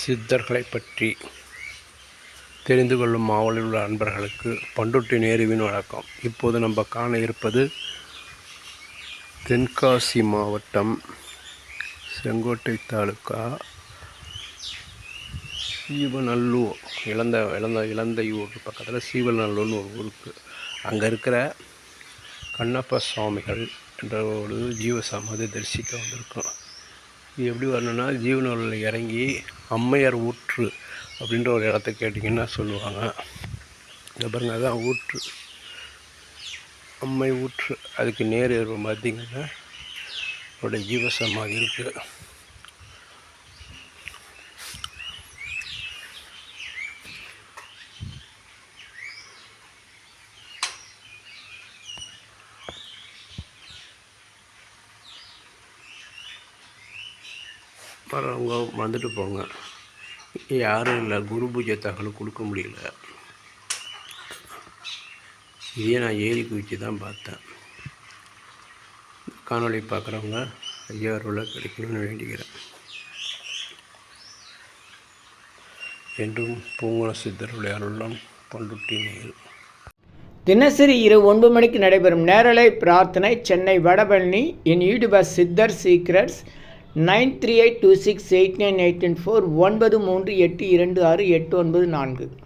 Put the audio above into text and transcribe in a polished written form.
சித்தர்களை பற்றி தெரிந்து கொள்ளும் ஆவலில் உள்ள அன்பர்களுக்கு பண்ருட்டி நேருவின் வணக்கம். இப்போது நம்ம காண இருப்பது தென்காசி மாவட்டம் செங்கோட்டை தாலுக்கா சீவநல்லூர் இளந்தையூர் பக்கத்தில் சீவநல்லூர்னு ஒரு ஊருக்கு அங்கே இருக்கிற கண்ணப்ப சுவாமிகள் என்ற ஒரு ஜீவசமாதி தரிசிக்க வந்திருக்கோம். இது எப்படி வரணும்னா, ஜீவநல்லூரில் இறங்கி அம்மையார் ஊற்று அப்படின்ற ஒரு இடத்த கேட்டிங்கன்னா சொல்லுவாங்க. இந்த பாருங்க, அதுதான் ஊற்று, அம்மை ஊற்று. அதுக்கு நேர் பார்த்திங்கன்னா அவருடைய ஜீவசமாதி இருக்குது. வரவங்க வந்துட்டு போங்க, யாரும் இல்லை. குரு பூஜை தகவல் கொடுக்க முடியல. இதே நான் ஏறி குதிச்சு தான் பார்த்தேன். காணொளி பார்க்குறவங்க ஐயா அருளை கிடைக்கணும்னு வேண்டிக்கிறேன். என்றும் பூங்குண சித்தருடைய அருளும் பண்ருட்டி நேரு. தினசரி இரவு 9 மணிக்கு நடைபெறும் நேரலை பிரார்த்தனை சென்னை வடபழனி. என் யூடியூபர் சித்தர் சீக்ரெட்ஸ் 9382689894 9382268994.